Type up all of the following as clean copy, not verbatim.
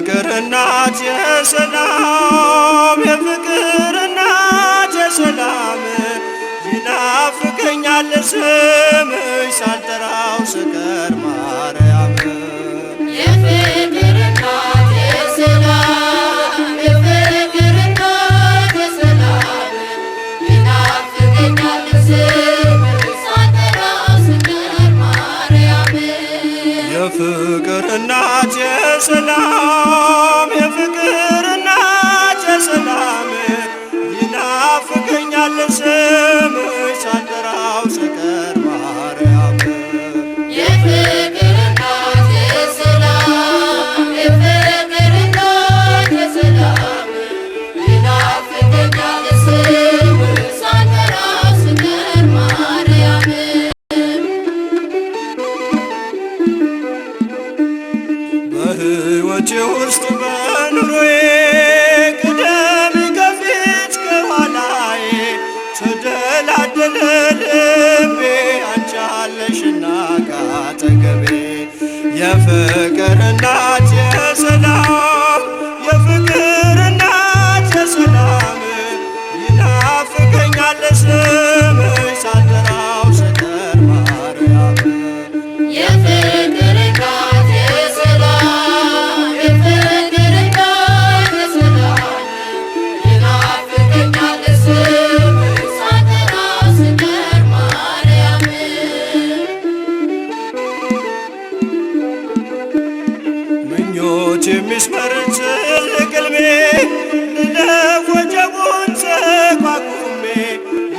የፍቅር እናት የሰላም የፍቅር እናት የሰላም ይናፍቀኛል ስምሽ ሳልጠራው ስቀር ማርያም የፍቅር እናት የሰላም የፍቅር እናት የሰላም ይናፍቀኛል ስምሽ ሳልጠራው ስቀር ማርያም የፍቅር እናት የሰላም የፍቅር እናት የሰላም ይናፍቀኛል ስምሽ ሳልጠራው ስቀር ማርያም የፍቅር እናት የሰላም የፍቅር እናት የሰላም ይናፍቀኛል ስምሽ ሳልጠራው ስቀር ማርያም በሕይወቴ ውስጥ በኑሮዬ ቅደም ከፊት ከኋላዬ ተደላደለ ልቤ አንቺ አለሽና ካጠገቤ የፍቅር እናት የሰላም የፍቅር እናት የሰላም ይናፍቀኛል ስምሽ ሳልጠራው ስቀር ማርያም የፍቅር እናት የሰላም የፍቅር እናት የሰላም ይናፍቀኛል ስምሽ ሳልጠራው ስቀር ማርያም ምኞት የሚስመር ትልቅ ሕልሜ ልለፍ ወጀቡን ተቋቁሜ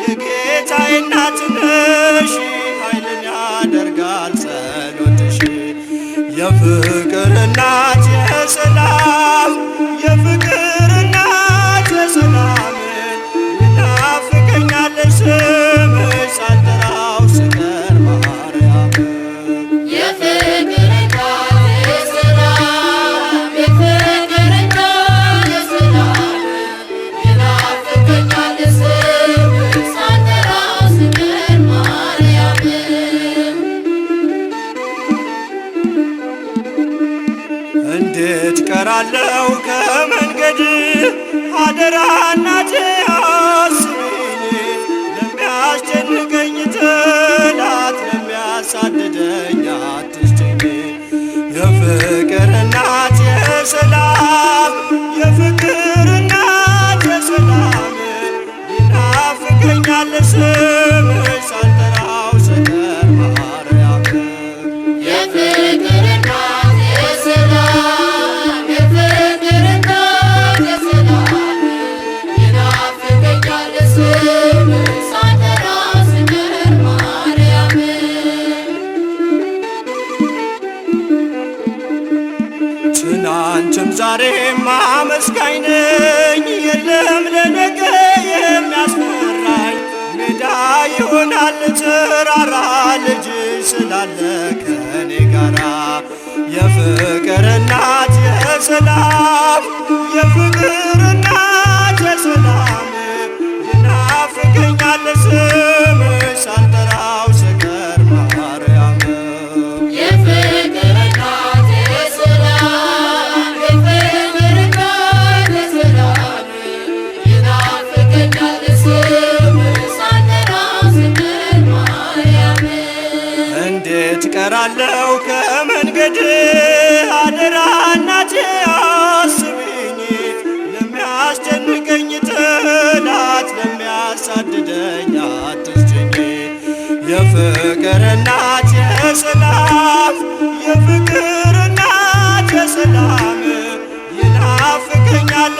የጌታዬ እናት ነሽ ኃይልን ያደርጋል ጸሎትሽ የፍቅር እናት የሰላም የፍቅር እናት የሰላም ይናፍቀኛል ስምሽ ሳልጠራው ስቀር ማርያም የፍቅር እናት የሰላም የፍቅር እናት የሰላም ይናፍቀኛል ስምሽ ሳልጠራው ስቀር ማርያም እንዴት ቀራለው ከመንገድ አደራ እናቴ አስቢኝ ለሚያስጨንቀኝ ጠላት ለሚያሳድደኝ አትስጭኝ የፍቅር እናት የሰላም የፍቅር እናት የሰላም ይናፍቀኛል ስምሽ ሳልጠራው ስቀር ማርያም የፍቅር እናት የሰላም የፍቅር እናት የሰላም ይናፍቀኛል ስምሽ ሳልጠራው ስቀር ማርያም ትናንትም ዛሬም አመስጋኝ ነኝ የለም ለነገ የሚያስፈራኝ ሜዳ ይሆናል ተራራ ልጅሽ ስላለ ከኔ ጋራ የፍቅር እናት የሰላም የፍቅር እናት የሰላም ይናፍቀኛል ስምሽ ሳልጠራው ስቀር ማርያም የፍቅር እናት የሰላም የፍቅር እናት የሰላም ይናፍቀኛል ስምሽ ሳልጠራው ስቀር ማርያም እንዴት ቀራለው ከመንገድ አደራ እናቴ አስቢኝ ለሚያስጨንቀኝ ጠላት ለሚያሳድደኝ አትስጭኝ የፍቅር እናት የሰላም የፍቅር እናት የሰላም ይናፍቀኛል